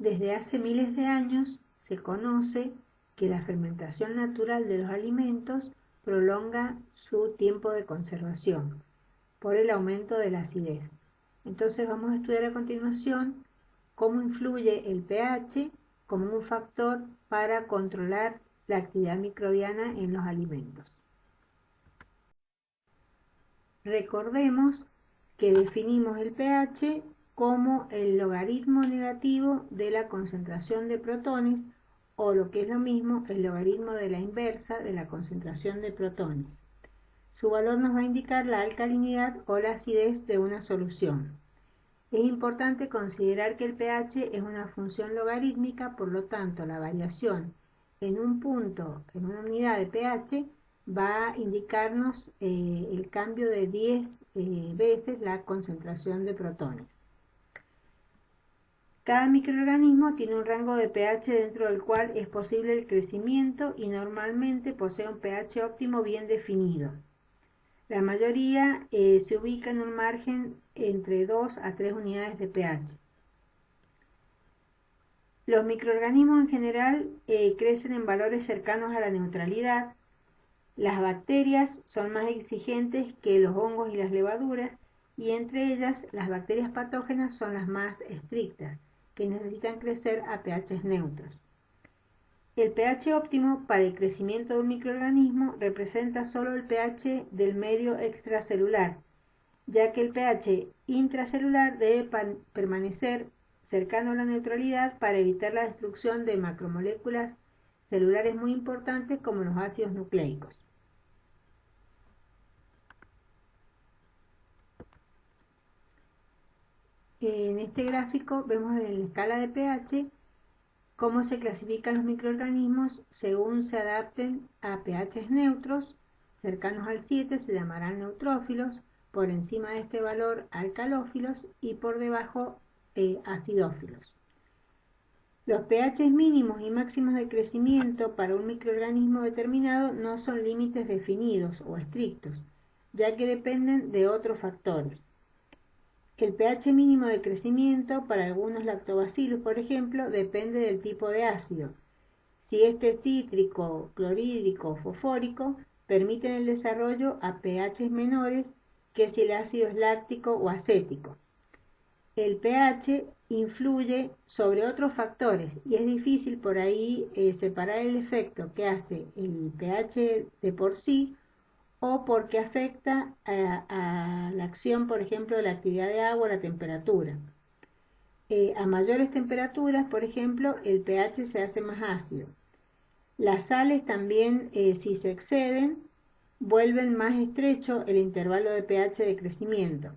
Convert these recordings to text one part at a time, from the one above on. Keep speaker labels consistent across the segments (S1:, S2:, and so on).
S1: Desde hace miles de años se conoce que la fermentación natural de los alimentos prolonga su tiempo de conservación por el aumento de la acidez. Entonces vamos a estudiar a continuación cómo influye el pH como un factor para controlar la actividad microbiana en los alimentos. Recordemos que definimos el pH como el logaritmo negativo de la concentración de protones, o lo que es lo mismo, el logaritmo de la inversa de la concentración de protones. Su valor nos va a indicar la alcalinidad o la acidez de una solución. Es importante considerar que el pH es una función logarítmica, por lo tanto la variación en un punto, en una unidad de pH, va a indicarnos el cambio de 10 veces la concentración de protones. Cada microorganismo tiene un rango de pH dentro del cual es posible el crecimiento y normalmente posee un pH óptimo bien definido. La mayoría se ubica en un margen entre 2 a 3 unidades de pH. Los microorganismos en general crecen en valores cercanos a la neutralidad. Las bacterias son más exigentes que los hongos y las levaduras, y entre ellas las bacterias patógenas son las más estrictas, que necesitan crecer a pHs neutros. El pH óptimo para el crecimiento de un microorganismo representa solo el pH del medio extracelular, ya que el pH intracelular debe permanecer cercano a la neutralidad para evitar la destrucción de macromoléculas celulares muy importantes como los ácidos nucleicos. En este gráfico vemos en la escala de pH cómo se clasifican los microorganismos según se adapten a pHs neutros. Cercanos al 7 se llamarán neutrófilos, por encima de este valor alcalófilos y por debajo acidófilos. Los pHs mínimos y máximos de crecimiento para un microorganismo determinado no son límites definidos o estrictos, ya que dependen de otros factores. El pH mínimo de crecimiento para algunos lactobacillus, por ejemplo, depende del tipo de ácido. Si este es cítrico, clorhídrico o fosfórico, permiten el desarrollo a pHs menores que si el ácido es láctico o acético. El pH influye sobre otros factores y es difícil por ahí separar el efecto que hace el pH de por sí o porque afecta a la acción, por ejemplo, de la actividad de agua o la temperatura. A mayores temperaturas, por ejemplo, el pH se hace más ácido. Las sales también, si se exceden, vuelven más estrecho el intervalo de pH de crecimiento.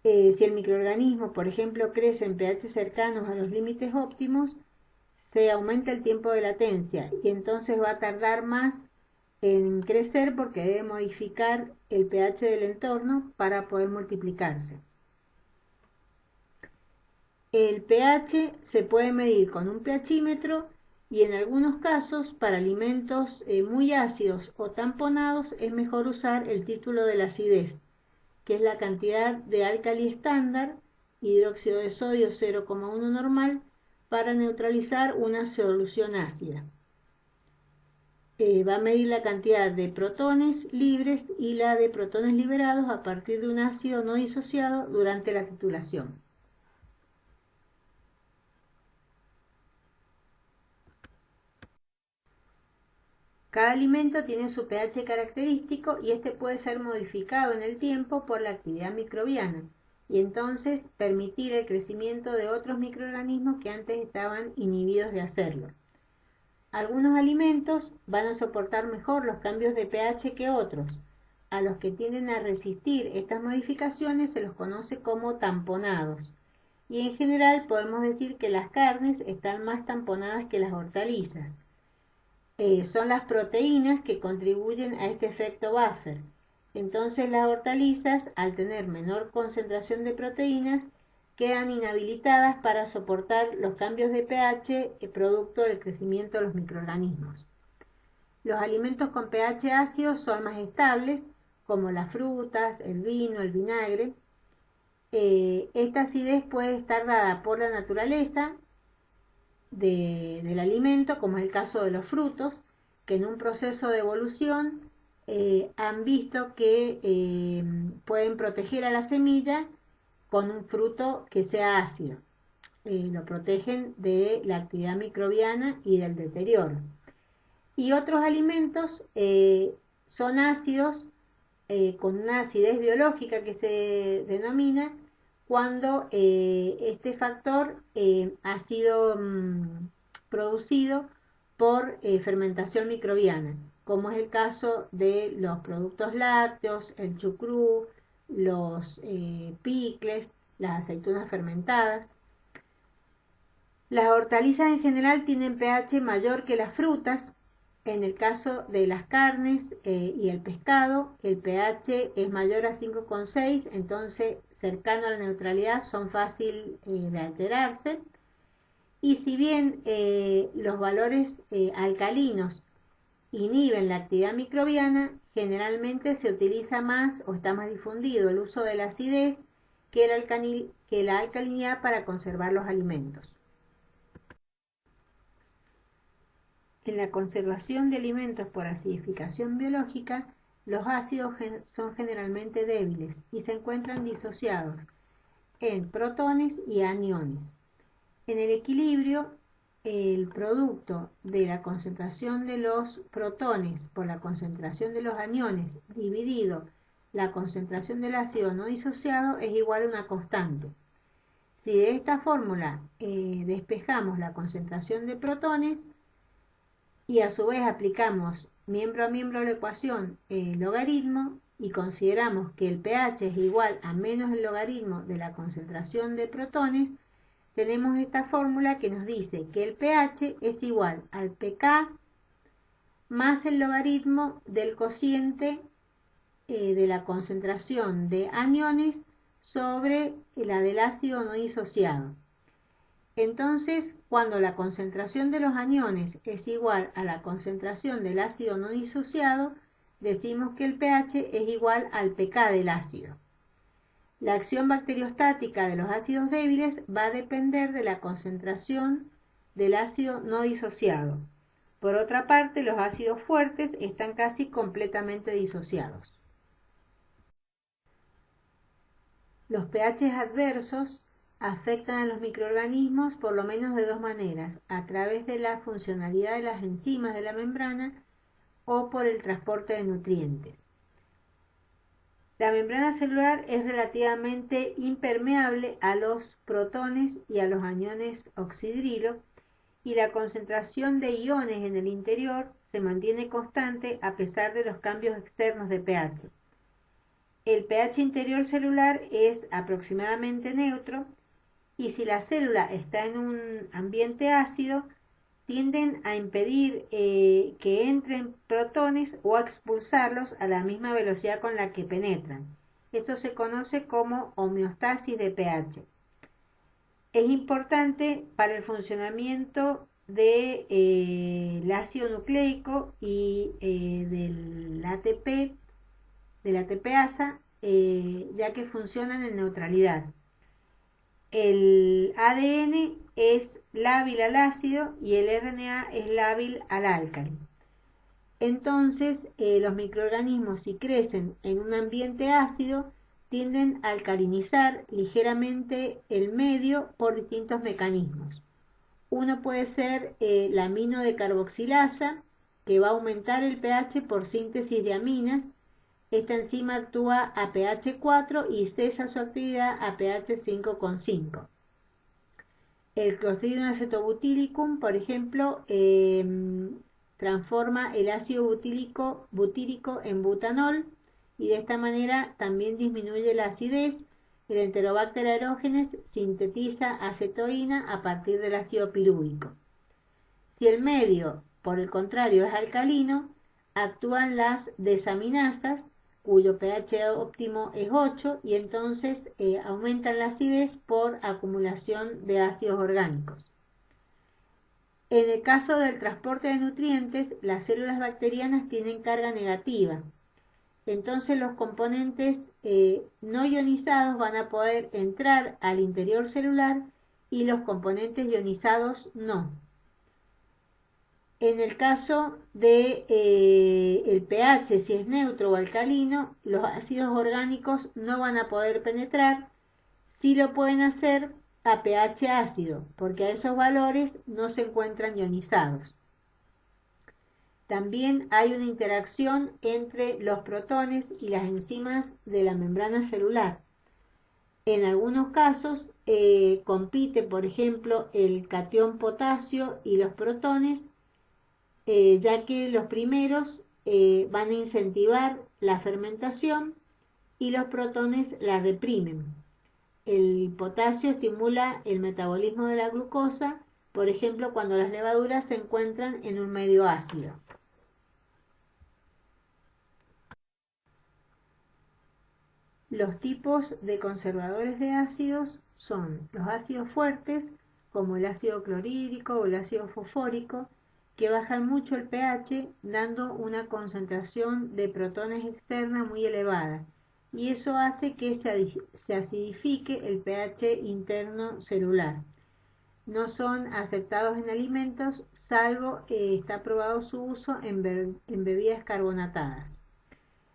S1: Si el microorganismo, por ejemplo, crece en pH cercanos a los límites óptimos, se aumenta el tiempo de latencia y entonces va a tardar más en crecer porque debe modificar el pH del entorno para poder multiplicarse. El pH se puede medir con un pHímetro y en algunos casos para alimentos muy ácidos o tamponados es mejor usar el título de la acidez, que es la cantidad de álcali estándar, hidróxido de sodio 0,1 normal, para neutralizar una solución ácida. Va a medir la cantidad de protones libres y la de protones liberados a partir de un ácido no disociado durante la titulación. Cada alimento tiene su pH característico y este puede ser modificado en el tiempo por la actividad microbiana y entonces permitir el crecimiento de otros microorganismos que antes estaban inhibidos de hacerlo. Algunos alimentos van a soportar mejor los cambios de pH que otros. A los que tienden a resistir estas modificaciones se los conoce como tamponados. Y en general podemos decir que las carnes están más tamponadas que las hortalizas. Son las proteínas que contribuyen a este efecto buffer. Entonces las hortalizas, al tener menor concentración de proteínas, quedan inhabilitadas para soportar los cambios de pH producto del crecimiento de los microorganismos. Los alimentos con pH ácido son más estables, como las frutas, el vino, el vinagre. esta acidez puede estar dada por la naturaleza del alimento, como es el caso de los frutos, que en un proceso de evolución han visto que pueden proteger a la semilla con un fruto que sea ácido. Lo protegen de la actividad microbiana y del deterioro. Y otros alimentos son ácidos con una acidez biológica que se denomina cuando este factor ha sido producido por fermentación microbiana, como es el caso de los productos lácteos, el chucrú, los picles, las aceitunas fermentadas. Las hortalizas en general tienen pH mayor que las frutas. En el caso de las carnes y el pescado, el pH es mayor a 5,6, entonces cercano a la neutralidad, son fáciles de alterarse. Y si bien los valores alcalinos inhiben la actividad microbiana, generalmente se utiliza más o está más difundido el uso de la acidez que la alcalinidad para conservar los alimentos. En la conservación de alimentos por acidificación biológica, los ácidos son generalmente débiles y se encuentran disociados en protones y aniones. En el equilibrio, el producto de la concentración de los protones por la concentración de los aniones dividido la concentración del ácido no disociado es igual a una constante. Si de esta fórmula despejamos la concentración de protones, y a su vez aplicamos miembro a miembro la ecuación logaritmo y consideramos que el pH es igual a menos el logaritmo de la concentración de protones, tenemos esta fórmula que nos dice que el pH es igual al pK más el logaritmo del cociente de la concentración de aniones sobre la del ácido no disociado. Entonces, cuando la concentración de los aniones es igual a la concentración del ácido no disociado, decimos que el pH es igual al pK del ácido. La acción bacteriostática de los ácidos débiles va a depender de la concentración del ácido no disociado. Por otra parte, los ácidos fuertes están casi completamente disociados. Los pHs adversos afectan a los microorganismos por lo menos de dos maneras, a través de la funcionalidad de las enzimas de la membrana o por el transporte de nutrientes. La membrana celular es relativamente impermeable a los protones y a los aniones oxidrilo y la concentración de iones en el interior se mantiene constante a pesar de los cambios externos de pH. El pH interior celular es aproximadamente neutro y si la célula está en un ambiente ácido, tienden a impedir que entren protones o a expulsarlos a la misma velocidad con la que penetran. Esto se conoce como homeostasis de pH. Es importante para el funcionamiento del ácido nucleico y del ATP, del ATPasa, ya que funcionan en neutralidad. El ADN es lábil al ácido y el RNA es lábil al álcali. Entonces, los microorganismos, si crecen en un ambiente ácido, tienden a alcalinizar ligeramente el medio por distintos mecanismos. Uno puede ser la aminodecarboxilasa, que va a aumentar el pH por síntesis de aminas. Esta enzima actúa a pH 4 y cesa su actividad a pH 5,5. El Clostridium acetobutylicum, por ejemplo, transforma el ácido butírico en butanol y de esta manera también disminuye la acidez. El Enterobacter aerogenes sintetiza acetoína a partir del ácido pirúvico. Si el medio, por el contrario, es alcalino, actúan las desaminasas, cuyo pH óptimo es 8 y entonces aumentan la acidez por acumulación de ácidos orgánicos. En el caso del transporte de nutrientes, las células bacterianas tienen carga negativa entonces los componentes no ionizados van a poder entrar al interior celular y los componentes ionizados no. En el caso de el pH, si es neutro o alcalino, los ácidos orgánicos no van a poder penetrar. Sí lo pueden hacer a pH ácido, porque a esos valores no se encuentran ionizados. También hay una interacción entre los protones y las enzimas de la membrana celular. En algunos casos compite, por ejemplo, el catión potasio y los protones, ya que los primeros van a incentivar la fermentación y los protones la reprimen. El potasio estimula el metabolismo de la glucosa, por ejemplo, cuando las levaduras se encuentran en un medio ácido. Los tipos de conservadores de ácidos son los ácidos fuertes, como el ácido clorhídrico o el ácido fosfórico, que bajan mucho el pH, dando una concentración de protones externa muy elevada, y eso hace que se acidifique el pH interno celular. No son aceptados en alimentos, salvo está probado su uso en bebidas carbonatadas.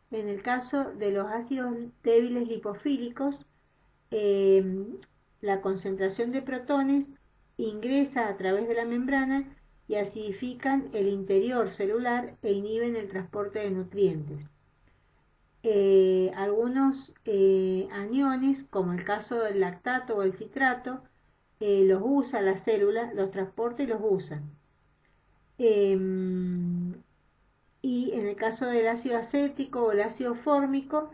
S1: En el caso de los ácidos débiles lipofílicos, la concentración de protones ingresa a través de la membrana y acidifican el interior celular e inhiben el transporte de nutrientes. Algunos aniones, como el caso del lactato o el citrato, los usa la célula, los transporta y los usa. Y en el caso del ácido acético o el ácido fórmico,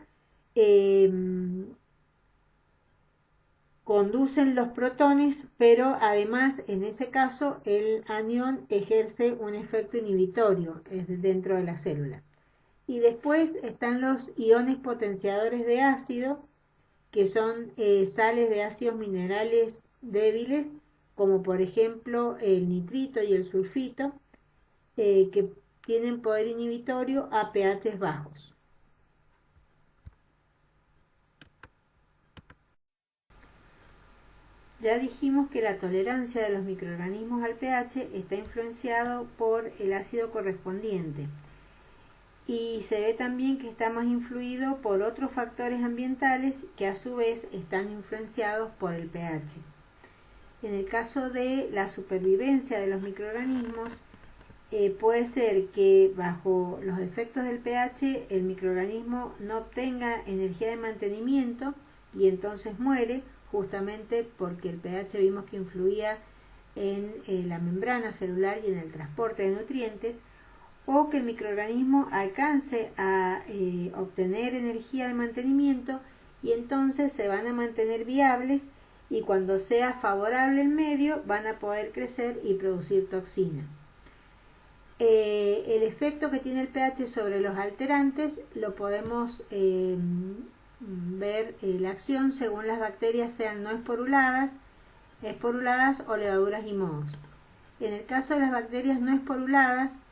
S1: conducen los protones, pero además en ese caso el anión ejerce un efecto inhibitorio dentro de la célula. Y después están los iones potenciadores de ácido, que son sales de ácidos minerales débiles, como por ejemplo el nitrito y el sulfito, que tienen poder inhibitorio a pH bajos. Ya dijimos que la tolerancia de los microorganismos al pH está influenciado por el ácido correspondiente, y se ve también que está más influido por otros factores ambientales que a su vez están influenciados por el pH. En el caso de la supervivencia de los microorganismos, puede ser que bajo los efectos del pH el microorganismo no obtenga energía de mantenimiento y entonces muere, justamente porque el pH vimos que influía en la membrana celular y en el transporte de nutrientes, o que el microorganismo alcance a obtener energía de mantenimiento y entonces se van a mantener viables, y cuando sea favorable el medio van a poder crecer y producir toxina. El efecto que tiene el pH sobre los alterantes lo podemos ver la acción según las bacterias sean no esporuladas o levaduras y mohos. En el caso de las bacterias no esporuladas,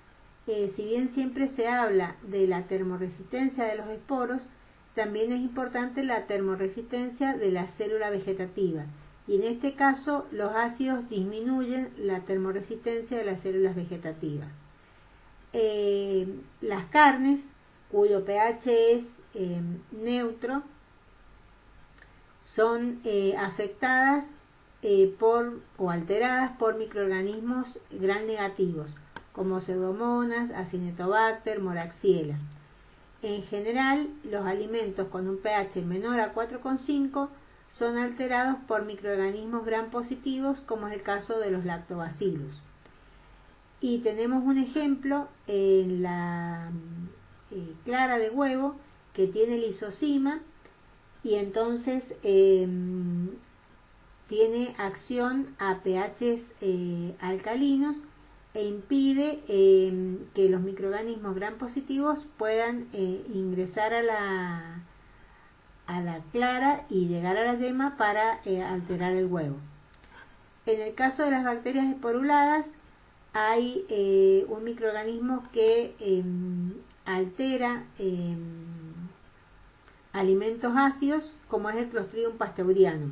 S1: si bien siempre se habla de la termoresistencia de los esporos, también es importante la termoresistencia de la célula vegetativa, y en este caso los ácidos disminuyen la termoresistencia de las células vegetativas. Las carnes, cuyo pH es neutro, son afectadas o alteradas por microorganismos gram negativos, como Pseudomonas, Acinetobacter, Moraxiella. En general, los alimentos con un pH menor a 4,5 son alterados por microorganismos gram positivos, como es el caso de los lactobacillus. Y tenemos un ejemplo en la clara de huevo, que tiene lisozima, y entonces tiene acción a pHs alcalinos e impide que los microorganismos gram positivos puedan ingresar a la clara y llegar a la yema para alterar el huevo. En el caso de las bacterias esporuladas, hay un microorganismo que altera alimentos ácidos como es el Clostridium pasteurianum.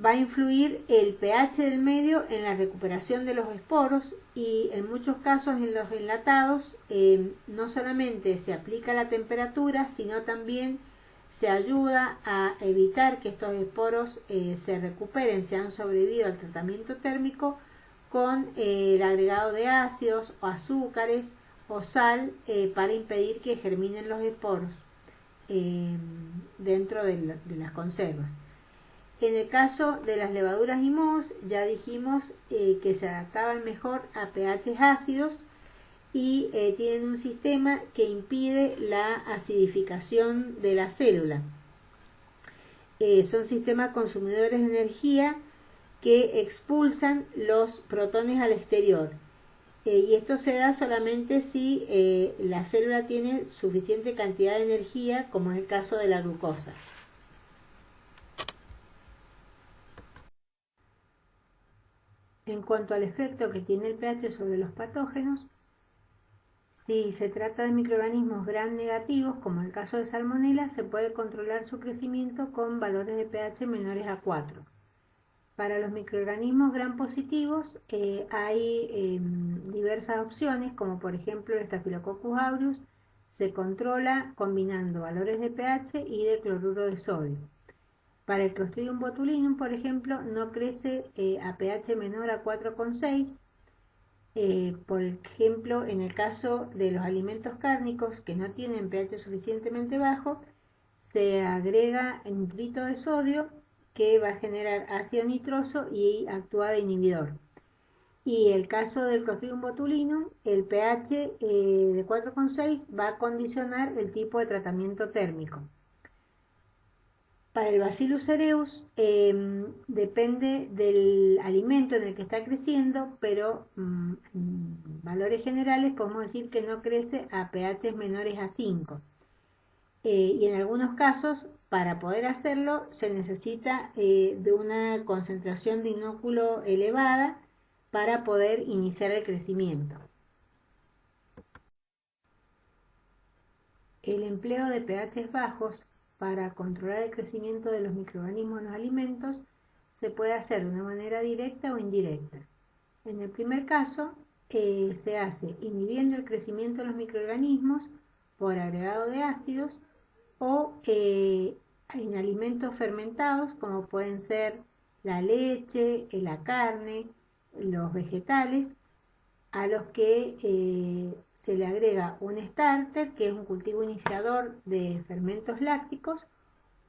S1: Va a influir el pH del medio en la recuperación de los esporos y en muchos casos en los enlatados no solamente se aplica la temperatura, sino también se ayuda a evitar que estos esporos se recuperen, se han sobrevivido al tratamiento térmico con el agregado de ácidos o azúcares o sal para impedir que germinen los esporos dentro de las conservas. En el caso de las levaduras y mohos, ya dijimos que se adaptaban mejor a pHs ácidos y tienen un sistema que impide la acidificación de la célula. Son sistemas consumidores de energía que expulsan los protones al exterior. Y esto se da solamente si la célula tiene suficiente cantidad de energía, como es el caso de la glucosa. En cuanto al efecto que tiene el pH sobre los patógenos, si se trata de microorganismos gram negativos, como el caso de Salmonella, se puede controlar su crecimiento con valores de pH menores a 4. Para los microorganismos gram positivos hay diversas opciones, como por ejemplo el Staphylococcus aureus, se controla combinando valores de pH y de cloruro de sodio. Para el Clostridium botulinum, por ejemplo, no crece a pH menor a 4,6. Por ejemplo, en el caso de los alimentos cárnicos que no tienen pH suficientemente bajo, se agrega nitrito de sodio que va a generar ácido nitroso y actúa de inhibidor. Y el caso del Clostridium botulinum, el pH de 4,6 va a condicionar el tipo de tratamiento térmico. Para el Bacillus cereus depende del alimento en el que está creciendo, pero en valores generales podemos decir que no crece a pH menores a 5. Y en algunos casos, para poder hacerlo, se necesita de una concentración de inóculo elevada para poder iniciar el crecimiento. El empleo de pHs bajos para controlar el crecimiento de los microorganismos en los alimentos se puede hacer de una manera directa o indirecta. En el primer caso, se hace inhibiendo el crecimiento de los microorganismos por agregado de ácidos o en alimentos fermentados como pueden ser la leche, la carne, los vegetales, a los que se le agrega un starter, que es un cultivo iniciador de fermentos lácticos,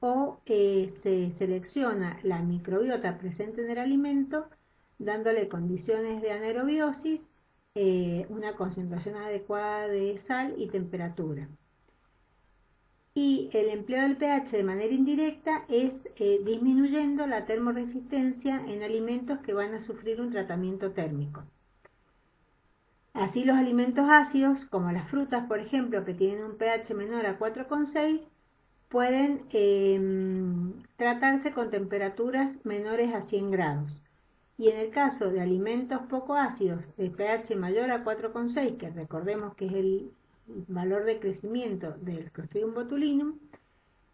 S1: o se selecciona la microbiota presente en el alimento, dándole condiciones de anaerobiosis, una concentración adecuada de sal y temperatura. Y el empleo del pH de manera indirecta es disminuyendo la termoresistencia en alimentos que van a sufrir un tratamiento térmico. Así los alimentos ácidos, como las frutas, por ejemplo, que tienen un pH menor a 4,6, pueden tratarse con temperaturas menores a 100 grados. Y en el caso de alimentos poco ácidos de pH mayor a 4,6, que recordemos que es el valor de crecimiento del Clostridium botulinum,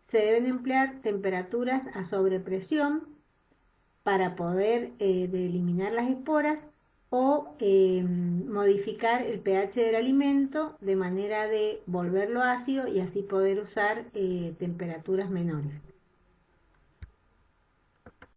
S1: se deben emplear temperaturas a sobrepresión para poder eliminar las esporas o modificar el pH del alimento de manera de volverlo ácido y así poder usar temperaturas menores.